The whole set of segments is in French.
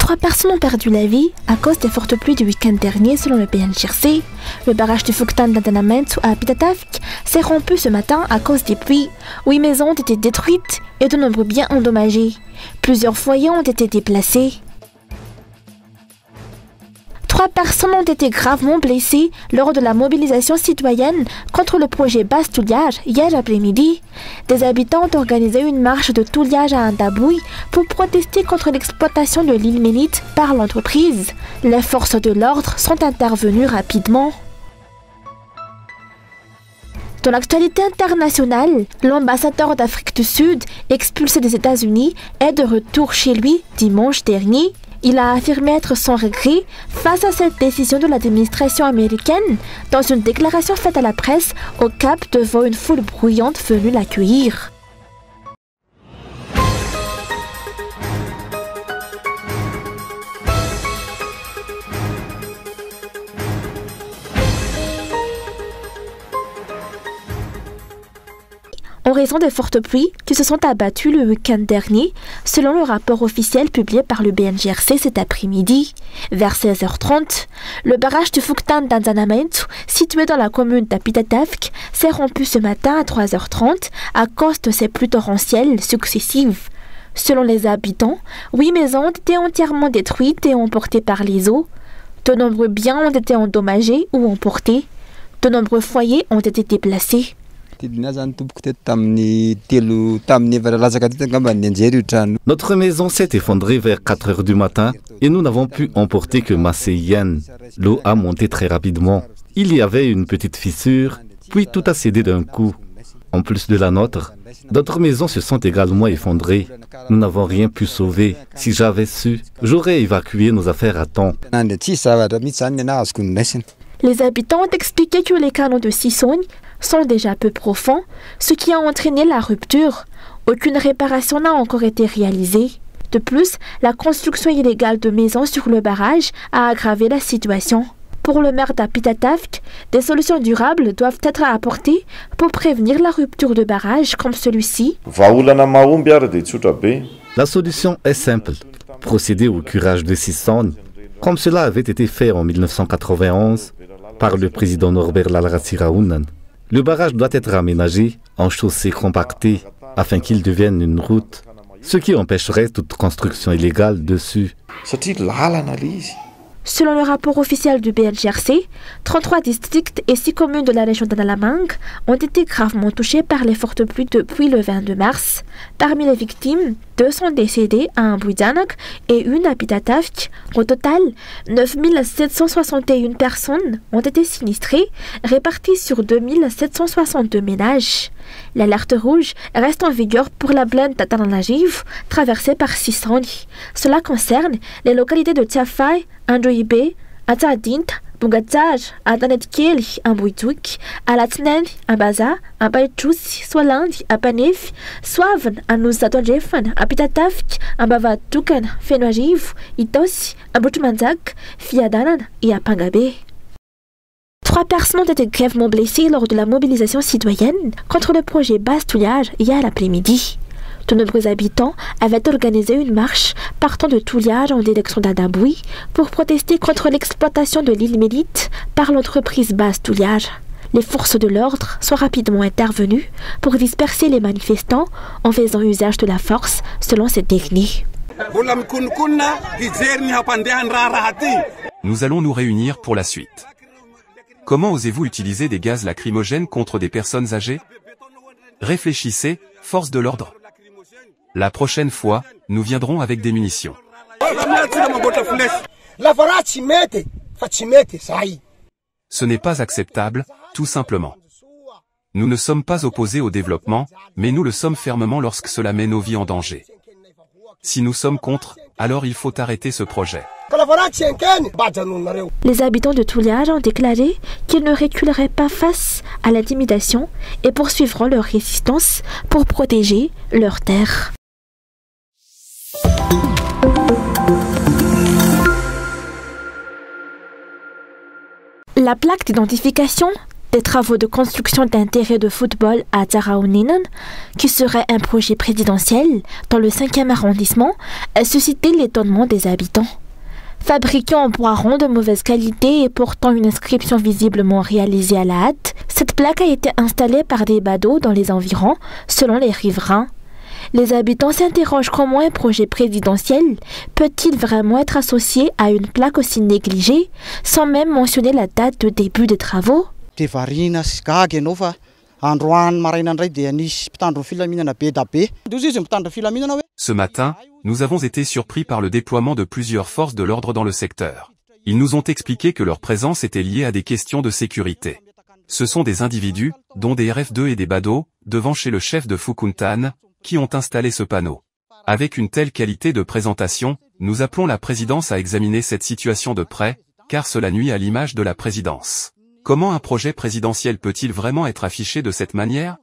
3 personnes ont perdu la vie à cause des fortes pluies du week-end dernier selon le BNJRC. Le barrage du Fuktan d'Antanamento à Pitatavik s'est rompu ce matin à cause des pluies. 8 maisons ont été détruites et de nombreux biens endommagés. Plusieurs foyers ont été déplacés. 3 personnes ont été gravement blessées lors de la mobilisation citoyenne contre le projet Basse Touliage hier après-midi. Des habitants ont organisé une marche de Touliage à Andabouy pour protester contre l'exploitation de l'île Ménite par l'entreprise. Les forces de l'ordre sont intervenues rapidement. Dans l'actualité internationale, l'ambassadeur d'Afrique du Sud, expulsé des États-Unis, est de retour chez lui dimanche dernier. Il a affirmé être sans regret face à cette décision de l'administration américaine dans une déclaration faite à la presse au Cap devant une foule bruyante venue l'accueillir. En raison des fortes pluies qui se sont abattues le week-end dernier, selon le rapport officiel publié par le BNJRC cet après-midi. Vers 16h30, le barrage du Fuktan d'Antanamento, situé dans la commune d'Apitatavik, s'est rompu ce matin à 3h30 à cause de ces pluies torrentielles successives. Selon les habitants, 8 maisons ont été entièrement détruites et emportées par les eaux. De nombreux biens ont été endommagés ou emportés. De nombreux foyers ont été déplacés. Notre maison s'est effondrée vers 4 heures du matin et nous n'avons pu emporter que masse et hyène. L'eau a monté très rapidement. Il y avait une petite fissure, puis tout a cédé d'un coup. En plus de la nôtre, d'autres maisons se sont également effondrées. Nous n'avons rien pu sauver. Si j'avais su, j'aurais évacué nos affaires à temps. Les habitants ont expliqué que les canaux de Sissogne sont déjà peu profonds, ce qui a entraîné la rupture. Aucune réparation n'a encore été réalisée. De plus, la construction illégale de maisons sur le barrage a aggravé la situation. Pour le maire d'Apitatavik, des solutions durables doivent être apportées pour prévenir la rupture de barrages comme celui-ci. La solution est simple. Procéder au curage de Sissogne, comme cela avait été fait en 1991 par le président Norbert Lalratsiraounan. Le barrage doit être aménagé en chaussée compactée afin qu'il devienne une route, ce qui empêcherait toute construction illégale dessus. Selon le rapport officiel du BNJRC, 33 districts et 6 communes de la région d'Analamang ont été gravement touchés par les fortes pluies depuis le 22 mars. Parmi les victimes, 2 sont décédés à Ambouidanak et une à Pitatavik. Au total, 9761 personnes ont été sinistrées, réparties sur 2762 ménages. L'alerte rouge reste en vigueur pour la plaine d'Atananajiv, traversée par Sissogne. Cela concerne les localités de Tiafai, Androibe, Atadint, Bungatzaj, Atanetkiel, Ambouidzouk, Alatnen, Ambaza, Ambaitchus, Swalandi, Apanef, Swaven, Anuzatoljefen, Apitatavik, Ambavatukan, Fenoajiv, Itos, Ambutmanzak, Fiadanan et Apangabe. 3 personnes ont été grièvement blessées lors de la mobilisation citoyenne contre le projet Basse Touliage hier l'après-midi. De nombreux habitants avaient organisé une marche partant de Touliage en direction d'Andabouy pour protester contre l'exploitation de l'île Ménite par l'entreprise Basse Touliage. Les forces de l'ordre sont rapidement intervenues pour disperser les manifestants en faisant usage de la force selon ces techniques. Nous allons nous réunir pour la suite. Comment osez-vous utiliser des gaz lacrymogènes contre des personnes âgées? Réfléchissez, force de l'ordre. La prochaine fois, nous viendrons avec des munitions. Ce n'est pas acceptable, tout simplement. Nous ne sommes pas opposés au développement, mais nous le sommes fermement lorsque cela met nos vies en danger. Si nous sommes contre, alors il faut arrêter ce projet. Les habitants de Touliage ont déclaré qu'ils ne reculeraient pas face à l'intimidation et poursuivront leur résistance pour protéger leurs terres. La plaque d'identification Des travaux de construction d'un terrain de football à Tsaraoninen, qui serait un projet présidentiel dans le 5e arrondissement, a suscité l'étonnement des habitants. Fabriqué en bois rond de mauvaise qualité et portant une inscription visiblement réalisée à la hâte, cette plaque a été installée par des badauds dans les environs, selon les riverains. Les habitants s'interrogent comment un projet présidentiel peut-il vraiment être associé à une plaque aussi négligée, sans même mentionner la date de début des travaux. Ce matin, nous avons été surpris par le déploiement de plusieurs forces de l'ordre dans le secteur. Ils nous ont expliqué que leur présence était liée à des questions de sécurité. Ce sont des individus, dont des RF2 et des badauds, devant chez le chef de Fukuntan, qui ont installé ce panneau. Avec une telle qualité de présentation, nous appelons la présidence à examiner cette situation de près, car cela nuit à l'image de la présidence. Comment un projet présidentiel peut-il vraiment être affiché de cette manière?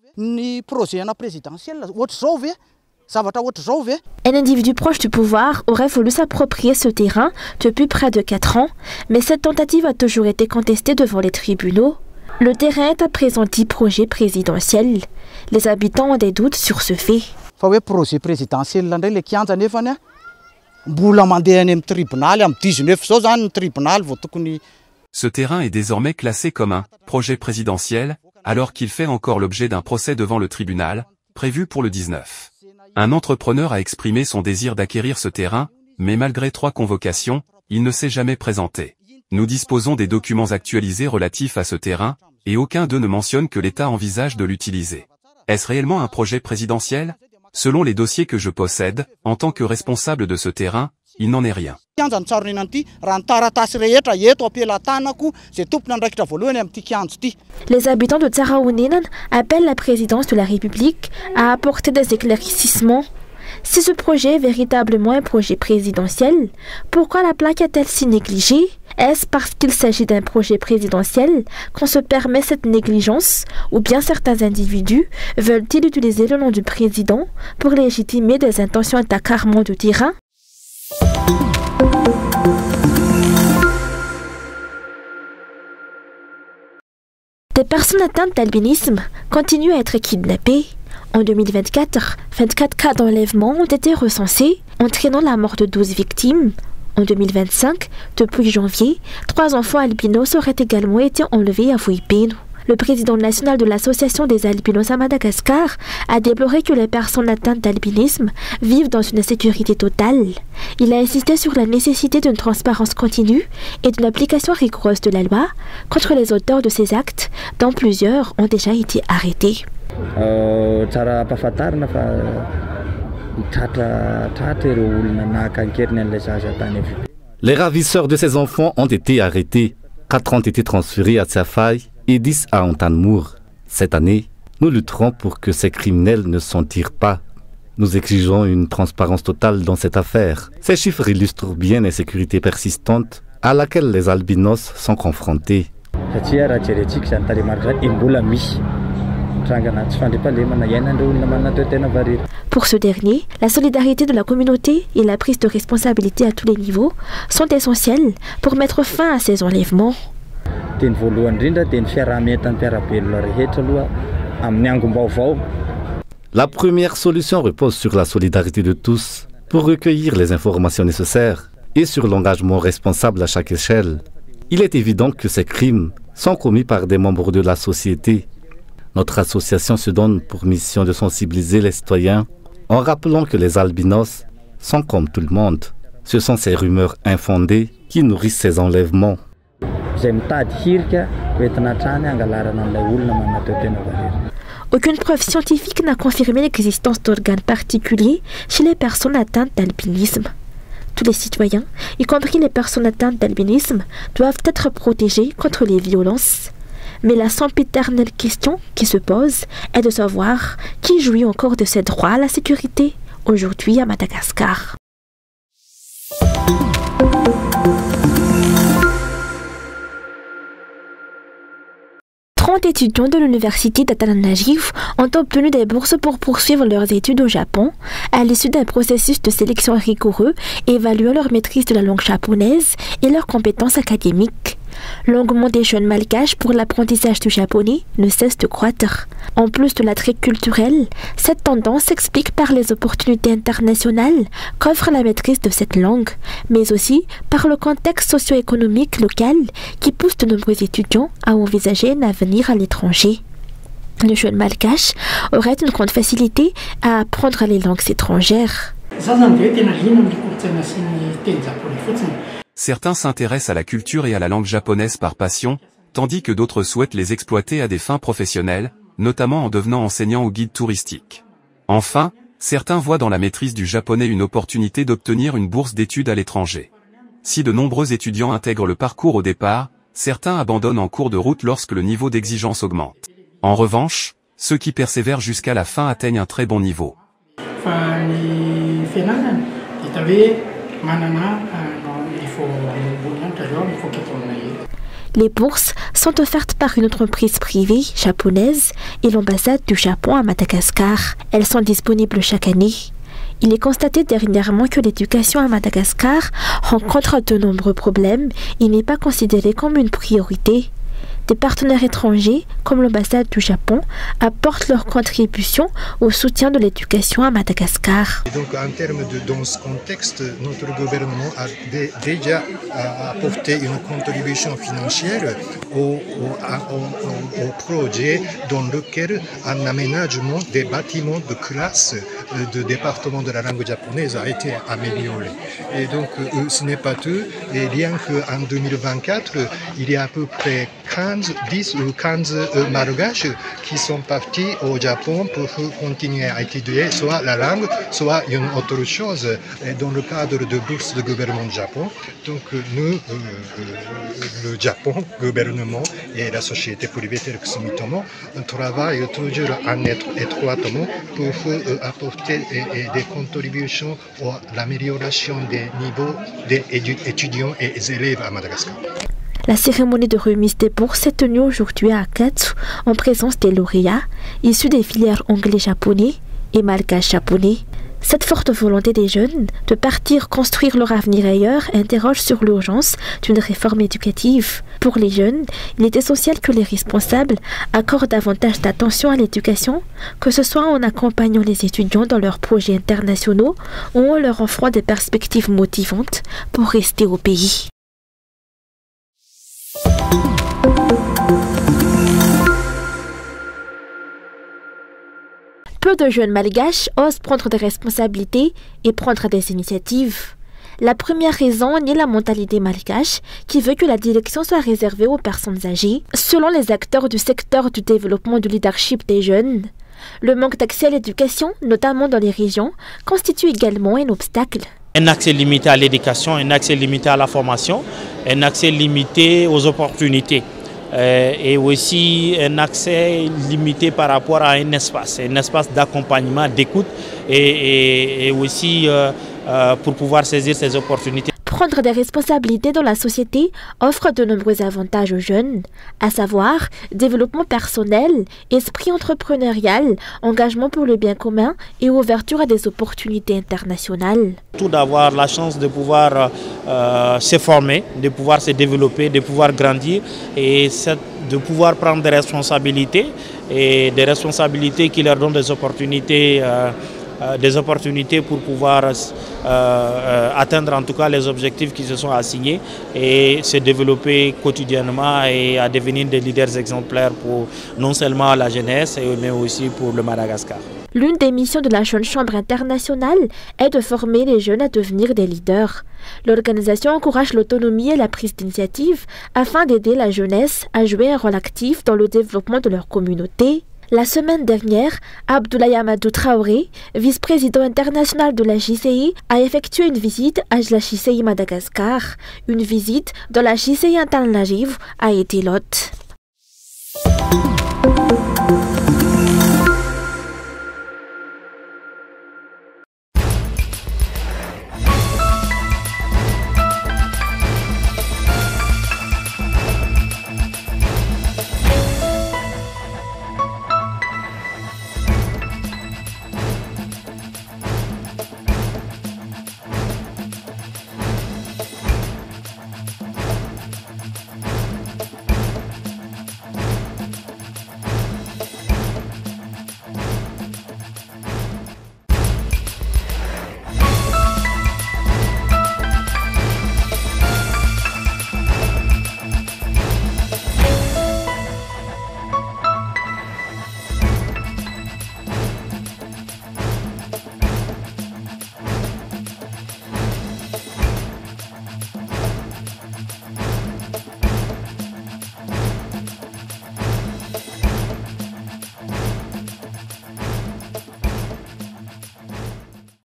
Un individu proche du pouvoir aurait voulu s'approprier ce terrain depuis près de 4 ans, mais cette tentative a toujours été contestée devant les tribunaux. Le terrain est à présent dit projet présidentiel. Les habitants ont des doutes sur ce fait. Ce terrain est désormais classé comme un projet présidentiel, alors qu'il fait encore l'objet d'un procès devant le tribunal, prévu pour le 19. Un entrepreneur a exprimé son désir d'acquérir ce terrain, mais malgré 3 convocations, il ne s'est jamais présenté. Nous disposons des documents actualisés relatifs à ce terrain, et aucun d'eux ne mentionne que l'État envisage de l'utiliser. Est-ce réellement un projet présidentiel? Selon les dossiers que je possède, en tant que responsable de ce terrain, il n'en est rien. Les habitants de Tsaraoninen appellent la présidence de la République à apporter des éclaircissements. Si ce projet est véritablement un projet présidentiel, pourquoi la plaque est-elle si négligée? Est-ce parce qu'il s'agit d'un projet présidentiel qu'on se permet cette négligence, ou bien certains individus veulent-ils utiliser le nom du président pour légitimer des intentions d'accaparement de terrain? Des personnes atteintes d'albinisme continuent à être kidnappées. En 2024, 24 cas d'enlèvement ont été recensés, entraînant la mort de 12 victimes. En 2025, depuis janvier, 3 enfants albinos auraient également été enlevés à Fuipeno. Le président national de l'Association des albinos à Madagascar a déploré que les personnes atteintes d'albinisme vivent dans une insécurité totale. Il a insisté sur la nécessité d'une transparence continue et d'une application rigoureuse de la loi contre les auteurs de ces actes, dont plusieurs ont déjà été arrêtés. Les ravisseurs de ces enfants ont été arrêtés. 4 ont été transférés à Tsafai et 10 à Antanmour. Cette année, nous lutterons pour que ces criminels ne s'en tirent pas. Nous exigeons une transparence totale dans cette affaire. Ces chiffres illustrent bien l'insécurité persistante à laquelle les albinos sont confrontés. Pour ce dernier, la solidarité de la communauté et la prise de responsabilité à tous les niveaux sont essentielles pour mettre fin à ces enlèvements. La première solution repose sur la solidarité de tous pour recueillir les informations nécessaires et sur l'engagement responsable à chaque échelle. Il est évident que ces crimes sont commis par des membres de la société. Notre association se donne pour mission de sensibiliser les citoyens en rappelant que les albinos sont comme tout le monde. Ce sont ces rumeurs infondées qui nourrissent ces enlèvements. Aucune preuve scientifique n'a confirmé l'existence d'organes particuliers chez les personnes atteintes d'albinisme. Tous les citoyens, y compris les personnes atteintes d'albinisme, doivent être protégés contre les violences. Mais la sempiternelle question qui se pose est de savoir qui jouit encore de ses droits à la sécurité aujourd'hui à Madagascar. 30 étudiants de l'université d'Antananarivo ont obtenu des bourses pour poursuivre leurs études au Japon à l'issue d'un processus de sélection rigoureux évaluant leur maîtrise de la langue japonaise et leurs compétences académiques. L'engouement des jeunes malgaches pour l'apprentissage du japonais ne cesse de croître. En plus de l'attrait culturel, cette tendance s'explique par les opportunités internationales qu'offre la maîtrise de cette langue, mais aussi par le contexte socio-économique local qui pousse de nombreux étudiants à envisager un avenir à l'étranger. Les jeunes malgaches auraient une grande facilité à apprendre les langues étrangères. Certains s'intéressent à la culture et à la langue japonaise par passion, tandis que d'autres souhaitent les exploiter à des fins professionnelles, notamment en devenant enseignants ou guides touristiques. Enfin, certains voient dans la maîtrise du japonais une opportunité d'obtenir une bourse d'études à l'étranger. Si de nombreux étudiants intègrent le parcours au départ, certains abandonnent en cours de route lorsque le niveau d'exigence augmente. En revanche, ceux qui persévèrent jusqu'à la fin atteignent un très bon niveau. Les bourses sont offertes par une entreprise privée japonaise et l'ambassade du Japon à Madagascar. Elles sont disponibles chaque année. Il est constaté dernièrement que l'éducation à Madagascar rencontre de nombreux problèmes et n'est pas considérée comme une priorité. Des partenaires étrangers, comme l'ambassade du Japon, apportent leur contribution au soutien de l'éducation à Madagascar. Et donc, en termes dans ce contexte, notre gouvernement a déjà apporté une contribution financière au projet dans lequel un aménagement des bâtiments de classe de département de la langue japonaise a été amélioré. Et donc, ce n'est pas tout. Et rien qu'en 2024, il y a à peu près 10 ou 15 malgaches qui sont partis au Japon pour continuer à étudier soit la langue, soit une autre chose dans le cadre de bourses de gouvernement du Japon. Donc nous, le Japon, le gouvernement et la société privée telle que Sumitomo travaillent toujours étroitement pour apporter des contributions à l'amélioration des niveaux des étudiants et des élèves à Madagascar. La cérémonie de remise des bourses s'est tenue aujourd'hui à Akatsu en présence des lauréats issus des filières anglais-japonais et malgache-japonais. Cette forte volonté des jeunes de partir construire leur avenir ailleurs interroge sur l'urgence d'une réforme éducative. Pour les jeunes, il est essentiel que les responsables accordent davantage d'attention à l'éducation, que ce soit en accompagnant les étudiants dans leurs projets internationaux ou en leur offrant des perspectives motivantes pour rester au pays. Peu de jeunes malgaches osent prendre des responsabilités et prendre des initiatives. La première raison est la mentalité malgache qui veut que la direction soit réservée aux personnes âgées. Selon les acteurs du secteur du développement du leadership des jeunes, le manque d'accès à l'éducation, notamment dans les régions, constitue également un obstacle. Un accès limité à l'éducation, un accès limité à la formation, un accès limité aux opportunités. Et aussi un accès limité par rapport à un espace d'accompagnement, d'écoute et aussi pour pouvoir saisir ces opportunités. Prendre des responsabilités dans la société offre de nombreux avantages aux jeunes, à savoir développement personnel, esprit entrepreneurial, engagement pour le bien commun et ouverture à des opportunités internationales. Tout d'avoir la chance de pouvoir se former, de pouvoir se développer, de pouvoir grandir et de pouvoir prendre des responsabilités et des responsabilités qui leur donnent des opportunités pour pouvoir atteindre en tout cas les objectifs qui se sont assignés et se développer quotidiennement et à devenir des leaders exemplaires pour non seulement la jeunesse mais aussi pour le Madagascar. L'une des missions de la Jeune Chambre internationale est de former les jeunes à devenir des leaders. L'organisation encourage l'autonomie et la prise d'initiative afin d'aider la jeunesse à jouer un rôle actif dans le développement de leur communauté. La semaine dernière, Abdoulaye Amadou Traoré, vice-président international de la JCI, a effectué une visite à la JCI Madagascar, une visite dont la JCI Antananarivo a été l'hôte.